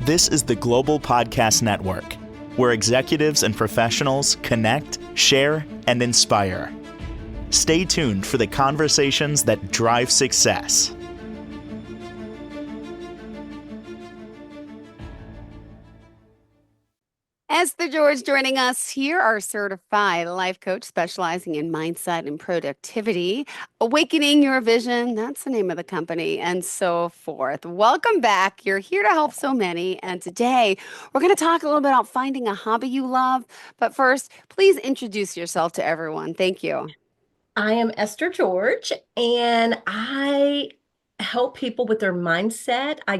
This is the Global Podcast Network, where executives and professionals connect, share, and inspire. Stay tuned for the conversations that drive success. Esther George joining us here, our certified life coach specializing in mindset and productivity. Awakening Your Vision, that's the name of the company, and so forth. Welcome back. You're here to help so many. And today we're going to talk a little bit about finding a hobby you love. But first, please introduce yourself to everyone. Thank you. I am Esther George, and I help people with their mindset. I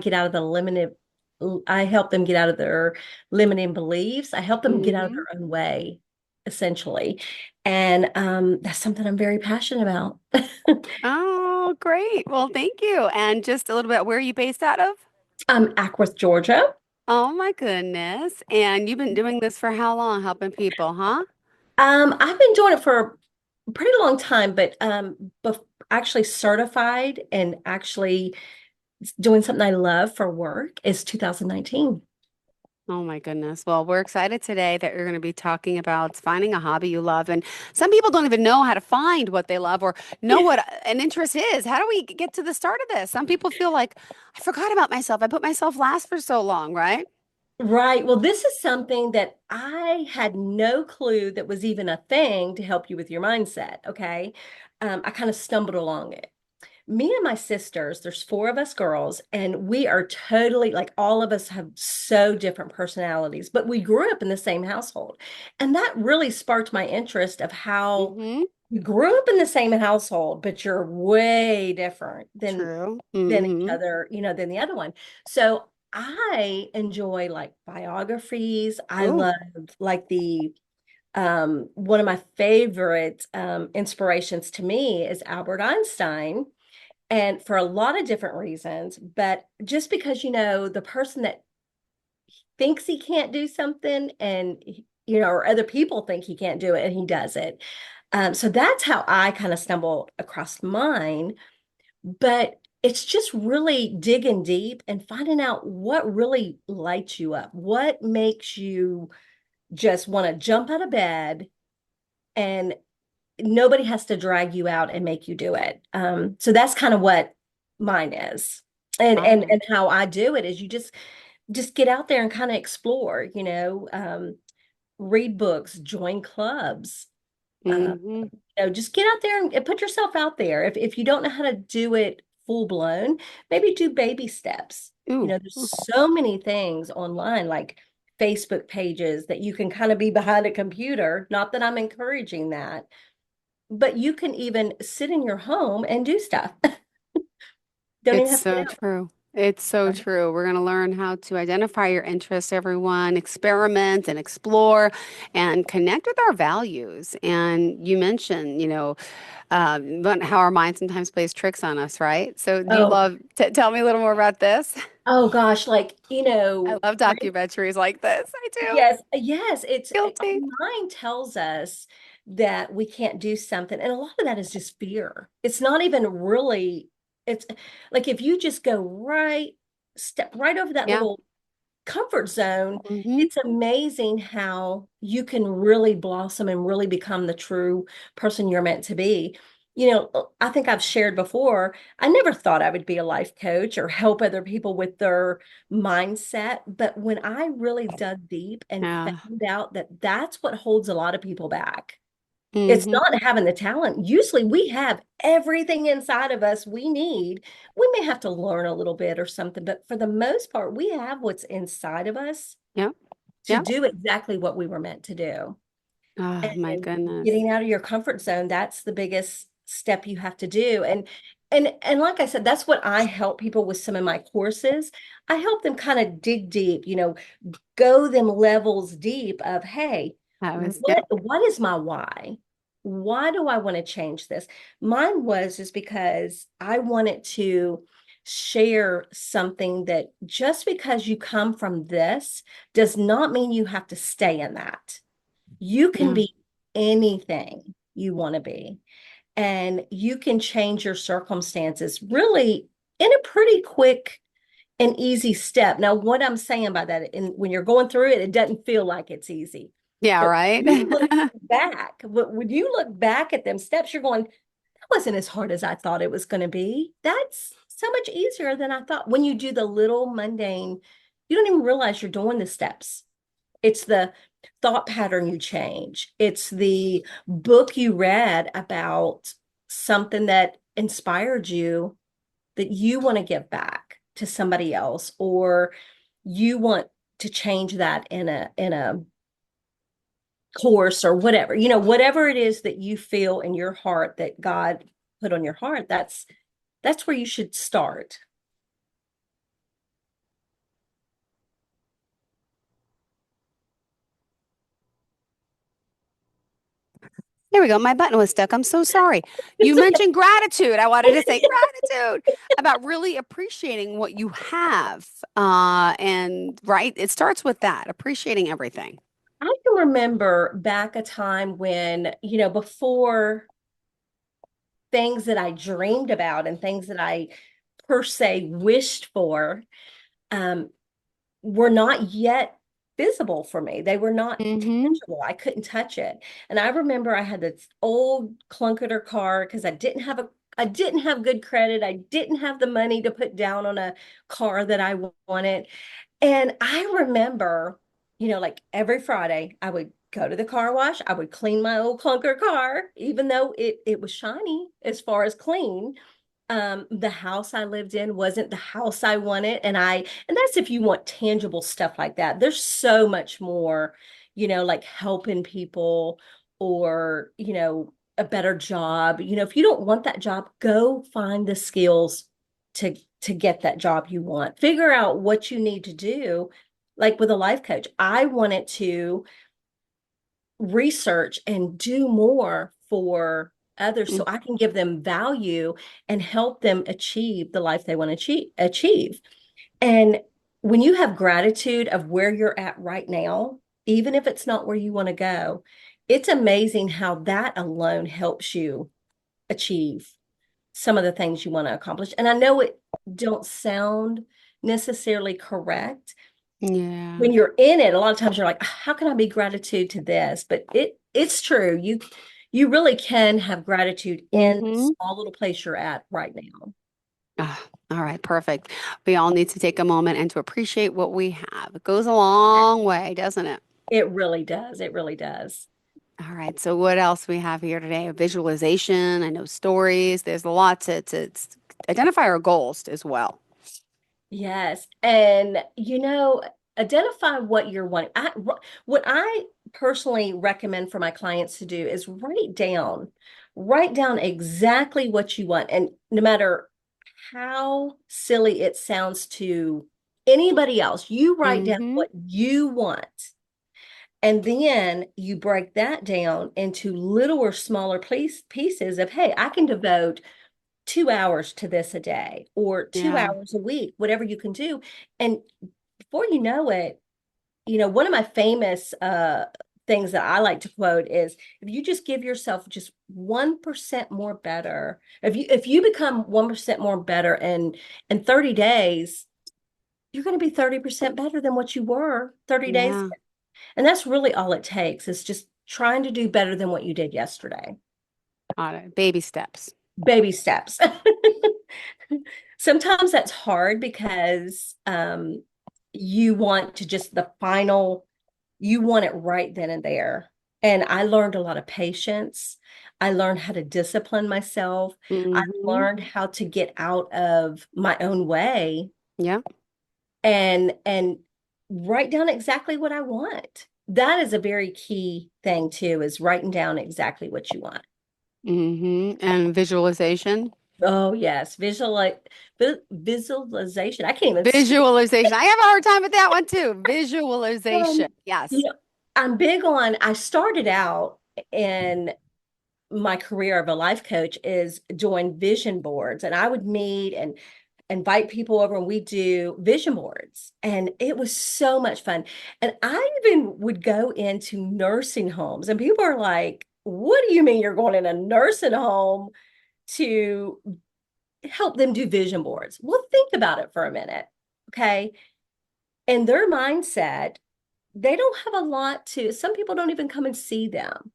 help them get out of their limiting beliefs. I help them get out of Mhm. their own way, essentially. And that's something I'm very passionate about. Oh, great. Well, thank you. And just a little bit, where are you based out of? Ackworth, Georgia. Oh my goodness. And you've been doing this for how long, helping people, huh? I've been doing it for a pretty long time, but actually certified and actually doing something I love for work is 2019. Oh my goodness. Well, we're excited today that you're going to be talking about finding a hobby you love. And some people don't even know how to find what they love or know what an interest is. How do we get to the start of this? Some people feel like I forgot about myself. I put myself last for so long, right? Right. Well, this is something that I had no clue that was even a thing to help you with your mindset. Okay. I kind of stumbled along it. Me and my sisters, there's four of us girls, and we are totally like all of us have so different personalities, but we grew up in the same household. And that really sparked my interest of how Mm-hmm. you grew up in the same household, but you're way different True. than each Mm-hmm. other, than the other one. So I enjoy like biographies. I Oh, love like the one of my favorite inspirations to me is Albert Einstein. And for a lot of different reasons, but just because, the person that thinks he can't do something and, or other people think he can't do it and he does it. So that's how I kind of stumbled across mine. But it's just really digging deep and finding out what really lights you up, what makes you just want to jump out of bed and nobody has to drag you out and make you do it. So that's kind of what mine is. And and wow. and how I do it is you just get out there and kind of explore, read books, join clubs, uh, Mm-hmm. just get out there and put yourself out there. If you don't know how to do it full blown, maybe do baby steps. Ooh. There's so many things online, like Facebook pages that you can kind of be behind a computer. Not that I'm encouraging that, but you can even sit in your home and do stuff. Don't even It's have to so get true. It's so out. true. We're going to learn how to identify your interests, everyone, experiment and explore and connect with our values. And you mentioned, but how our mind sometimes plays tricks on us, right? So do you Oh, love, tell me a little more about this. oh gosh, like, I love documentaries like this. I do. yes, yes, our Guilty. mind tells us that we can't do something, and a lot of that is just fear. It's not even really, it's like if you just step right over that Yeah. little comfort zone, Hmm. it's amazing how you can really blossom and really become the true person you're meant to be. I think I've shared before, I never thought I would be a life coach or help other people with their mindset. But when I really dug deep and Yeah. found out that that's what holds a lot of people back, it's Hmm. not having the talent. Usually we have everything inside of us we need. We may have to learn a little bit or something, but for the most part, we have what's inside of us Yep. to Yep. do exactly what we were meant to do. Oh my And goodness. getting out of your comfort zone, that's the biggest step you have to do. And like I said, that's what I help people with some of my courses. I help them kind of dig deep, go them levels deep of, hey, That was, yeah. what is my why? Why do I want to change this? Mine was just because I wanted to share something that just because you come from this does not mean you have to stay in that. You can Yeah. be anything you want to be, and you can change your circumstances really in a pretty quick an easy step. Now, what I'm saying by that, and when you're going through it, it doesn't feel like it's easy. Yeah, But right. you look back, when you look back at them steps, you're going, that wasn't as hard as I thought it was going to be. That's so much easier than I thought. When you do the little mundane, you don't even realize you're doing the steps. It's the thought pattern you change. It's the book you read about something that inspired you that you want to give back to somebody else, or you want to change that in a course or whatever, whatever it is that you feel in your heart that God put on your heart, that's where you should start. There we go. My button was stuck. I'm so sorry. You It's mentioned gratitude. I wanted to say gratitude about really appreciating what you have. And right, it starts with that, appreciating everything. I can remember back a time when, before things that I dreamed about and things that I per se wished for, um, were not yet visible for me. They were not Mm-hmm. tangible. I couldn't touch it. And I remember I had this old clunketer car because I didn't have good credit. I didn't have the money to put down on a car that I wanted. And I remember, like every Friday, I would go to the car wash. I would clean my old clunker car, even though it was shiny as far as clean. The house I lived in wasn't the house I wanted. And that's if you want tangible stuff like that. There's so much more, like helping people, or, a better job. If you don't want that job, go find the skills to get that job you want. Figure out what you need to do. Like with a life coach, I wanted to research and do more for others so I can give them value and help them achieve the life they want to achieve. And when you have gratitude of where you're at right now, even if it's not where you want to go, it's amazing how that alone helps you achieve some of the things you want to accomplish. And I know it don't sound necessarily correct. Yeah. When you're in it, a lot of times you're like, how can I be gratitude to this? But it's true. You really can have gratitude in the Mm-hmm. small little place you're at right now. Ah, all right, perfect. We all need to take a moment and to appreciate what we have. It goes a long way, doesn't it? It really does. It really does. All right, so what else we have here today? Visualization, I know stories. There's a lot to identify our goals as well. Yes. And, identify what you're wanting. What I personally recommend for my clients to do is write down exactly what you want. And no matter how silly it sounds to anybody else, you write down Mm-hmm. what you want. And then you break that down into little or smaller pieces of, hey, I can devote 2 hours to this a day, or two Yeah. hours a week, whatever you can do. And before you know it, one of my famous things that I like to quote is, if you just give yourself just 1% more better, if you become 1% more better in 30 days, you're going to be 30% better than what you were 30 days. Yeah. And that's really all it takes, is just trying to do better than what you did yesterday. All right. Baby steps. Baby steps. Sometimes that's hard because you want to just you want it right then and there. And I learned a lot of patience. I learned how to discipline myself. I Mm-hmm. learned how to get out of my own way Yeah. and write down exactly what I want. That is a very key thing too, is writing down exactly what you want. Mm-hmm. And visualization. Oh yes, visualization. I can't even speak. Visualization. I have a hard time with that one too. Um, Visualization. you Yes. know, I'm big on. I started out in my career of a life coach is doing vision boards, and I would meet and invite people over, and we do vision boards, and it was so much fun. And I even would go into nursing homes, and people are like, "What do you mean you're going in a nursing home to help them do vision boards?" Well, think about it for a minute. Okay. And their mindset, they don't have a lot to, some people don't even come and see them.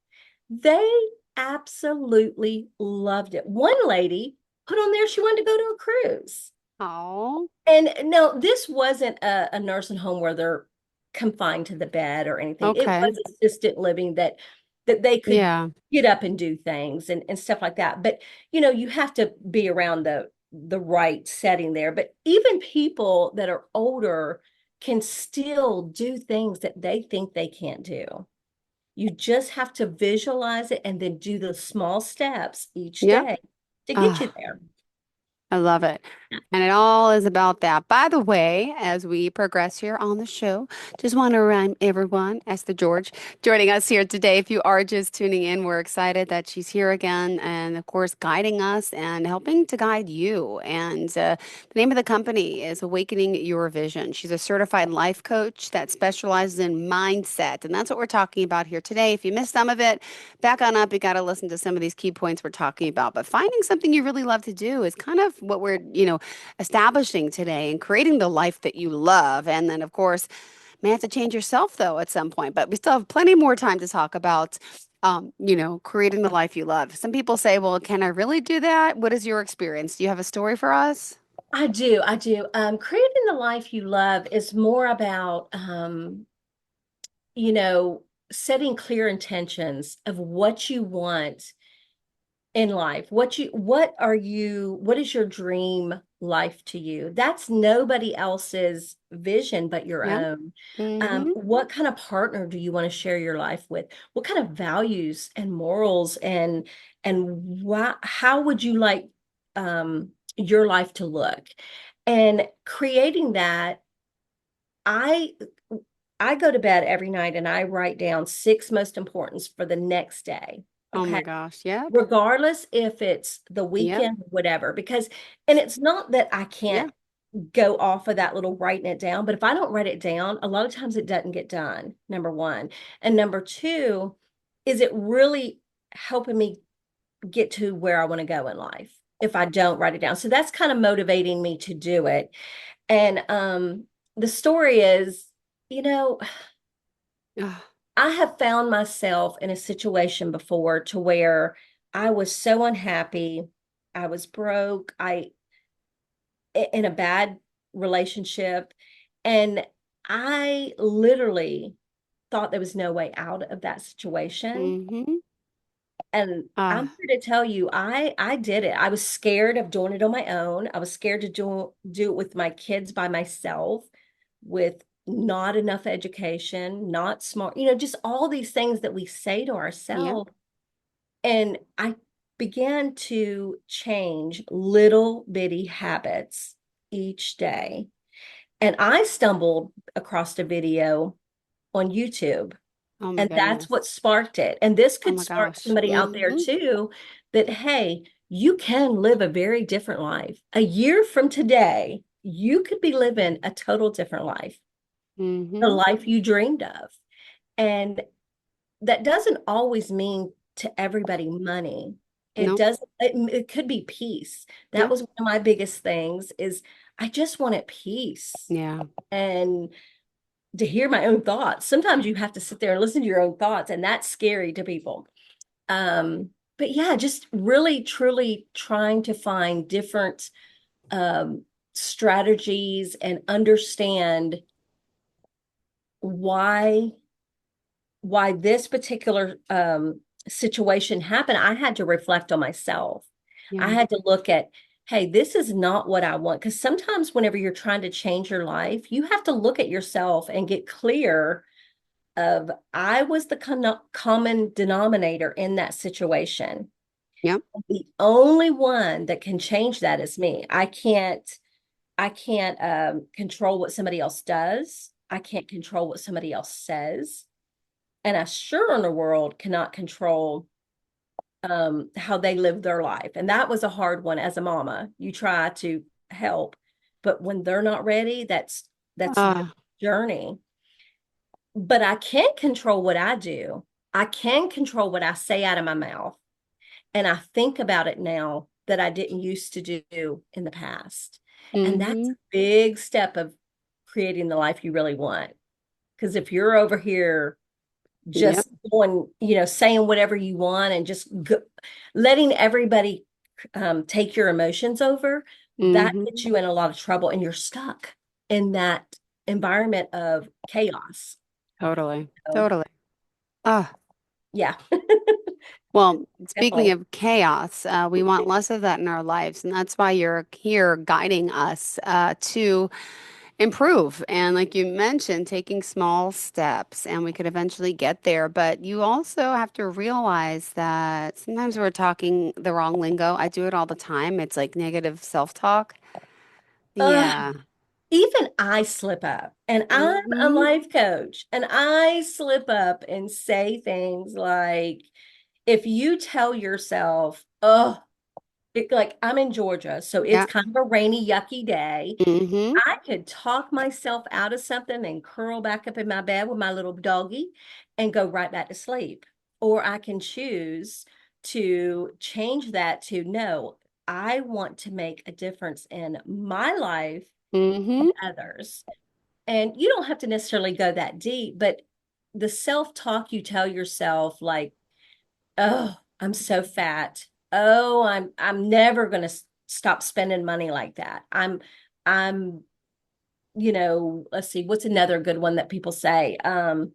They absolutely loved it. One lady put on there she wanted to go to a cruise. Oh, And no, this wasn't a nursing home where they're confined to the bed or anything. It okay. was assisted living that they could Yeah. get up and do things and stuff like that. But you have to be around the right setting there. But even people that are older can still do things that they think they can't do. You just have to visualize it and then do the small steps each Yeah. day to get you Ah. there. I love it. And it all is about that. By the way, as we progress here on the show, just want to remind everyone, Esther George, joining us here today. If you are just tuning in, we're excited that she's here again and, of course, guiding us and helping to guide you. And the name of the company is Awakening Your Vision. She's a certified life coach that specializes in mindset. And that's what we're talking about here today. If you missed some of it, back on up. You got to listen to some of these key points we're talking about. But finding something you really love to do is kind of what we're, establishing today and creating the life that you love. And then, of course, may have to change yourself though at some point. But we still have plenty more time to talk about, creating the life you love. Some people say, well, can I really do that? What is your experience? Do you have a story for us? I do. I do. Creating the life you love is more about, you know, setting clear intentions of what you want in life. What is your dream life to you? That's nobody else's vision but your Yeah. own. Mm-hmm. What kind of partner do you want to share your life with? What kind of values and morals and how would you like your life to look? And creating that, I I go to bed every night and I write down six most importance for the next day. Oh Okay. my gosh. Yep. Regardless if it's the Yep. weekend, whatever, because, and it's not that I Yeah. can't go off of that little writing it down, but if I don't write it down, a lot of times it doesn't get done, number one. And number two, is it really helping me get to where I want to go in life if I don't write it down? So that's kind of motivating me to do it. And the story is, you know, Ah, I have found myself in a situation before to where I was so unhappy. I was broke. In a bad relationship. And I literally thought there was no way out of that situation. mm-hmm. And I'm Ah, here to tell you, I did it. I was scared of doing it on my own. I was scared to do it with my kids by myself, with not enough education, not smart, just all these things that we say to yeah. ourselves. And I began to change little bitty habits each day. And I stumbled across a video on YouTube, Oh my and that's what goodness. sparked it. And this Oh could my spark gosh. somebody out there Mm-hmm. too that, hey, you can live a very different life. A year from today, you could be living a total different life, the Mm-hmm. life you dreamed of. And that doesn't always mean to everybody money. It No. does, it could be peace. That Yeah. was one of my biggest things is I just wanted peace Yeah. and to hear my own thoughts. Sometimes you have to sit there and listen to your own thoughts, and that's scary to people. But yeah, just really truly trying to find different um strategies and understand why this particular situation happened. I had to reflect on myself. I Yeah. had to look at, hey, this is not what I want. Because sometimes whenever you're trying to change your life, you have to look at yourself and get clear of, I was the common denominator in that situation. Yep. The only one that can change that is me. I can't control what somebody else does. I can't control what somebody else says. And I sure in the world cannot control how they live their life. And that was a hard one as a mama. You try to help, but when they're not ready, that's their Ah, journey. But I can't control what I do. I can control what I say out of my mouth. And I think about it now that I didn't used to do in the past. And that's mm-hmm. a big step of creating the life you really want. Because if you're over here Yep. just going, saying whatever you want and just letting everybody take your emotions over, that gets Hmm. you in a lot of trouble and you're stuck in that environment of chaos. Totally. So, Totally. Oh, yeah, well, speaking definitely. of chaos, we want less of that in our lives. And that's why you're here guiding us to improve. And like you mentioned, taking small steps, and we could eventually get there. But you also have to realize that sometimes we're talking the wrong lingo. I do it all the time. It's like negative self-talk. Yeah. Even I slip up, and I'm a Hmm. life coach, and I slip up and say things like, if you tell yourself, oh, like I'm in Georgia, so it's Yeah. kind of a rainy, yucky day. Hmm. I could talk myself out of something and curl back up in my bed with my little doggy and go right back to sleep. Or I can choose to change that to no, I want to make a difference in my life Hmm. and others. And you don't have to necessarily go that deep, but the self-talk you tell yourself, like, oh, I'm so fat. Oh, I'm never gonna stop spending money like that. I'm let's see, what's another good one that people say? I'm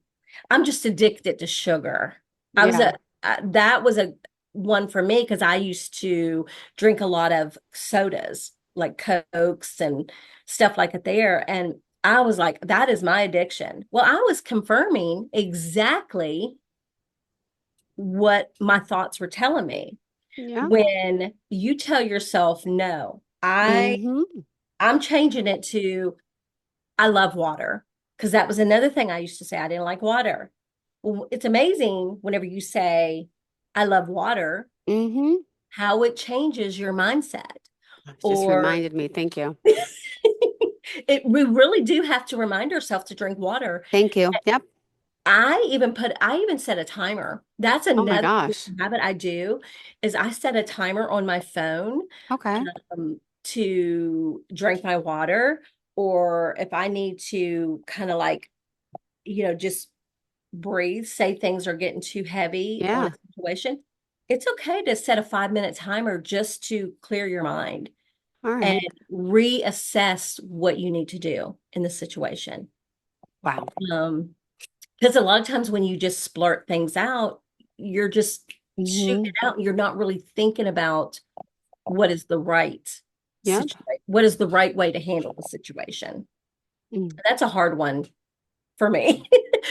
just addicted to sugar. I was Yeah. a that was a one for me because I used to drink a lot of sodas, like Cokes and stuff like it there. And I was like, that is my addiction. Well, I was confirming exactly what my thoughts were telling me. Yeah. When you tell yourself, no, Hmm. I'm changing it to I love water because that was another thing I used to say. I didn't like water. Well, it's amazing whenever you say, I love water, Hmm. how it changes your mindset. Just Or reminded me. Thank you. we really do have to remind ourselves to drink water. Thank you. Yep. I even set a timer. That's Oh my another gosh. habit I do is I set a timer on my phone Okay. to drink my water, or if I need to kind of like, just breathe, say things are getting too heavy on a Yeah. situation, it's okay to set a 5-minute timer just to clear your mind All and right. reassess what you need to do in the situation. Wow. Um, because a lot of times when you just splurt things out, you're just shooting Hmm. it out. You're not really thinking about what is the right Yep. situation, what is the right way to handle the situation. Mm. That's a hard one for me.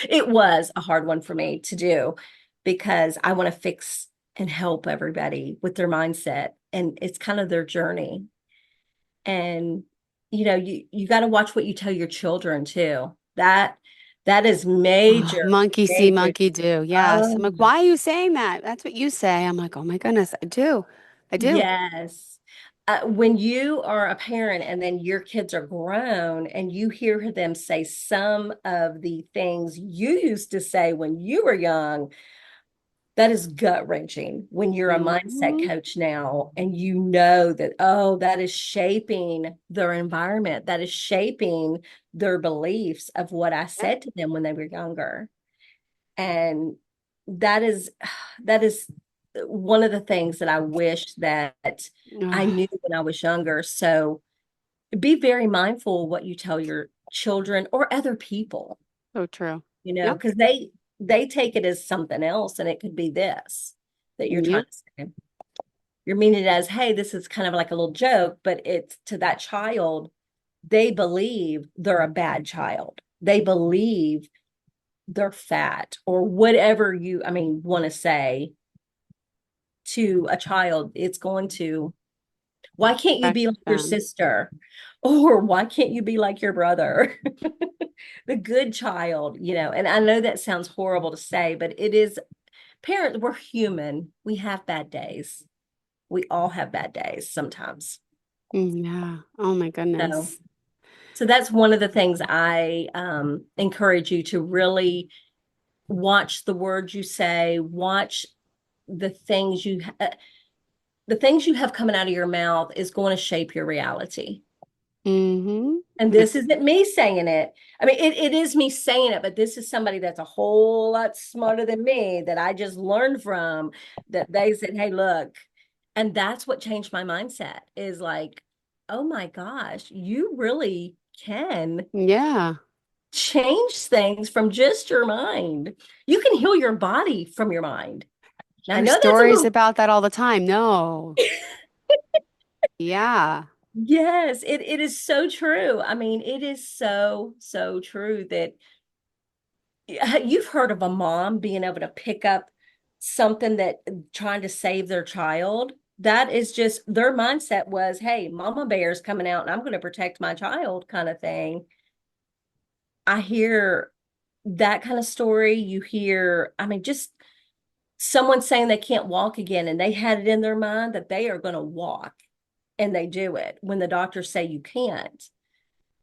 It was a hard one for me to do because I want to fix and help everybody with their mindset. And it's kind of their journey. And you got to watch what you tell your children too. That is Oh, major, monkey see, major. monkey do. Yes. I'm Oh, like, why are you saying that? That's what you say. I'm like, oh my goodness, I do. I do. yes. When you are a parent and then your kids are grown and you hear them say some of the things you used to say when you were young, that is gut wrenching when you're a mindset Hmm. coach now and you know that, oh, that is shaping their environment, that is shaping their beliefs of what I Yep. said to them when they were younger. And that is that is one of the things that I wish that I Oh, knew when I was younger. So be very mindful of what you tell your children or other people, so true. Yep. because they take it as something else and it could be this that you're trying Yep. to say. You're meaning it as, hey, this is kind of like a little joke, but it's to that child, they believe they're a bad child. They believe they're fat or whatever want to say to a child. It's going to, why can't you be like Affect your them. sister? Or why can't you be like your brother? The good child, and I know that sounds horrible to say, but it is. Parents, we're human. We have bad days. We all have bad days sometimes. Yeah. Oh my So, goodness. so that's one of the things I encourage you to really watch the words you say, watch the things the things you have coming out of your mouth is going to shape your reality. Mm-hmm. And this isn't me saying it. I mean, it is me saying it, but this is somebody that's a whole lot smarter than me that I just learned from, that they said, hey, look. And that's what changed my mindset is like, oh my gosh, you really can Yeah. change things from just your mind. You can heal your body from your mind. Now, I Hear know that's a stories little, about that all the time. No. Yeah. yes, it is so true. I mean, it is so, so true that you've heard of a mom being able to pick up something that trying to save their child. That is just their mindset was, hey, mama bear's coming out and I'm going to protect my child kind of thing. I hear that kind of story. You hear, I mean, just someone saying they can't walk again and they had it in their mind that they are going to walk and they do it when the doctors say you can't.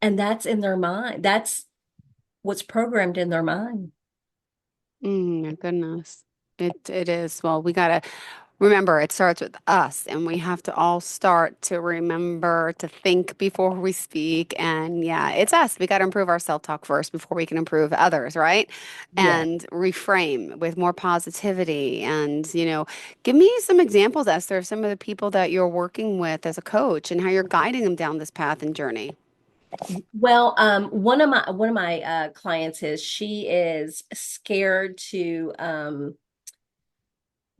And that's in their mind. That's what's programmed in their mind. My goodness. It is. Well, we gotta remember it starts with us, and we have to all start to remember to think before we speak. And yeah, it's us. We got to improve our self-talk first before we can improve others, right? Yeah. And reframe with more positivity. And, give me some examples, Esther, of some of the people that you're working with as a coach and how you're guiding them down this path and journey. Well, one of my clients is she is scared to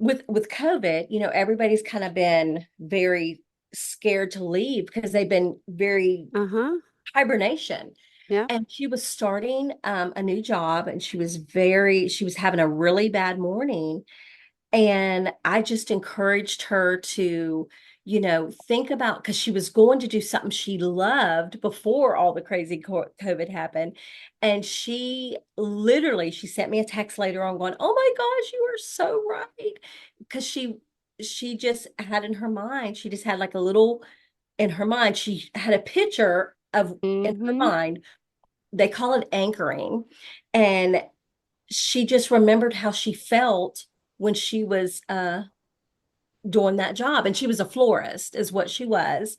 with COVID, everybody's kind of been very scared to leave because they've been very Uh-huh. hibernation. Yeah. And she was starting a new job and she was having a really bad morning. And I just encouraged her to, think about because she was going to do something she loved before all the crazy COVID happened. And she sent me a text later on going, oh my gosh, you are so right. Because she just had in her mind, she just had like a little in her mind, she had a picture of in her Mm-hmm. mind, they call it anchoring. And she just remembered how she felt when she was doing that job. And she was a florist, is what she was.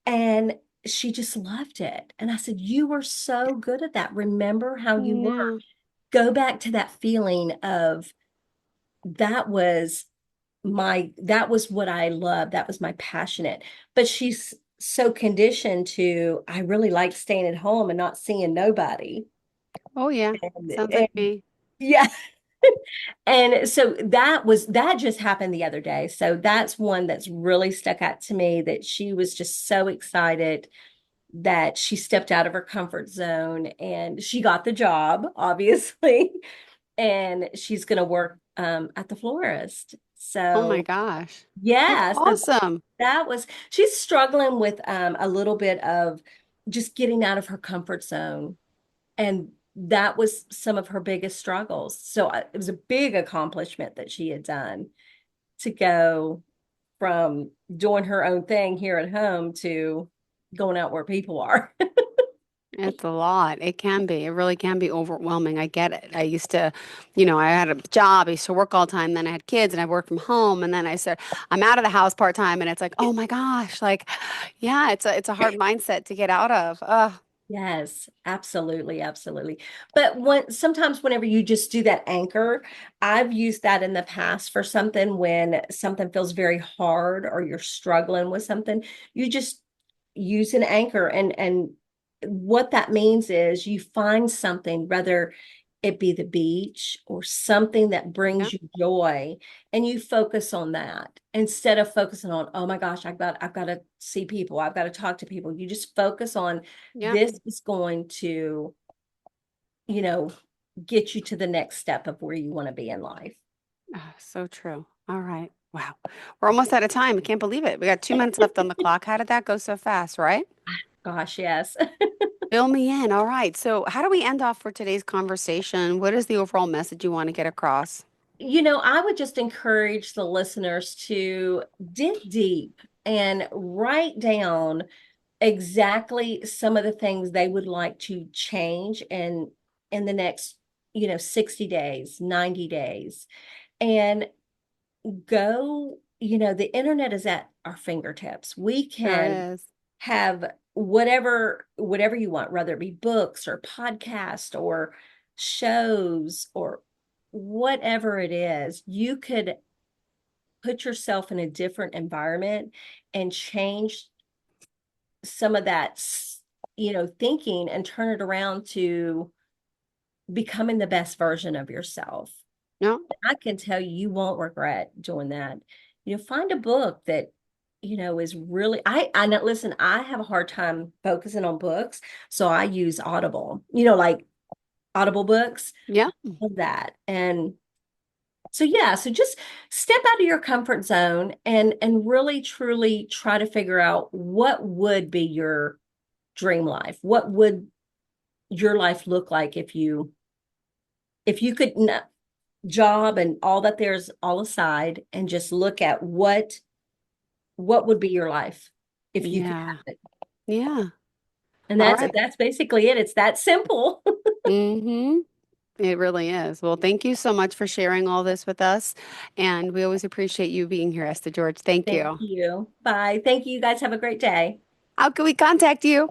And she just loved it. And I said, you were so good at that. Remember how you were. Yeah. Go back to that feeling of that was that was what I loved. That was my passionate. But she's so conditioned to, I really like staying at home and not seeing nobody. Oh, yeah. Sounds like And me. yeah. And so that just happened the other day. So that's one that's really stuck out to me that she was just so excited that she stepped out of her comfort zone and she got the job, obviously, and she's going to work at the florist. Oh my So gosh. That's yeah, so awesome. she's struggling with a little bit of just getting out of her comfort zone. And that was some of her biggest struggles. So it was a big accomplishment that she had done to go from doing her own thing here at home to going out where people are. It's a lot. It can be. It really can be overwhelming. I get it. I used to, I had a job. I used to work all the time. Then I had kids and I worked from home. And then I said, I'm out of the house part time. And it's like, oh my gosh, like, yeah, it's a hard mindset to get out of. Yes, absolutely, absolutely. But sometimes whenever you just do that anchor, I've used that in the past for something when something feels very hard or you're struggling with something, you just use an anchor and what that means is you find something, whether it be the beach or something that Yeah. brings you joy, and you focus on that instead of focusing on, oh my gosh, I've got to see people, I've got to talk to people. You just focus on Yeah. this is going to, you know, get you to the next step of where you want to be in life. So true. All right. Wow. We're almost out of time. I can't believe it. We got 2 minutes left on the clock. How did that go so fast, right? Gosh, yes. Fill me in. All right. So, how do we end off for today's conversation? What is the overall message you want to get across? I would just encourage the listeners to dig deep and write down exactly some of the things they would like to change in the next, 60 days, 90 days. And the internet is at our fingertips. We Sure can is. have whatever you want, whether it be books or podcasts or shows or whatever it is, you could put yourself in a different environment and change some of that, thinking and turn it around to becoming the best version of yourself. No. I can tell you, you won't regret doing that. Find a book that, is really, I know, listen, I have a hard time focusing on books. So I use Audible, like Audible books, Yeah. of that. And so, yeah, so just step out of your comfort zone and really, truly try to figure out what would be your dream life. What would your life look like if you could job and all that there's all aside and just look at what would be your life if you could Yeah. have it. Yeah. And All right. that's basically it. It's that simple. Mm-hmm. It really is. Well, thank you so much for sharing all this with us. And we always appreciate you being here, Esther George. Thank Thank you. you. Bye. Thank you. You guys have a great day. How can we contact you?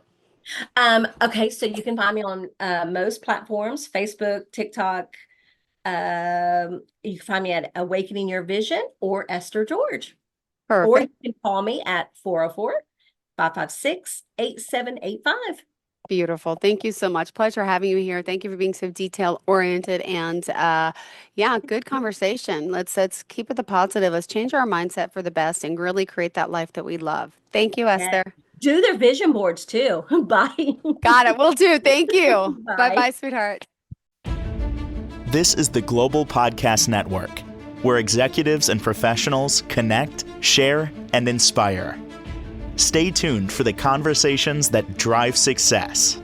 Okay, so you can find me on most platforms, Facebook, TikTok. You can find me at Awakening Your Vision or Esther George. Or you Perfect. can call me at 404-556-8785. Beautiful. Thank you so much. Pleasure having you here. Thank you for being so detail oriented and yeah, good conversation. Let's keep it the positive. Let's change our mindset for the best and really create that life that we love. Thank you, Yeah. Esther. Do their vision boards too. Bye. Got it. Will do. Thank you. Bye. Bye-bye, sweetheart. This is the Global Podcast Network, where executives and professionals connect, share, and inspire. Stay tuned for the conversations that drive success.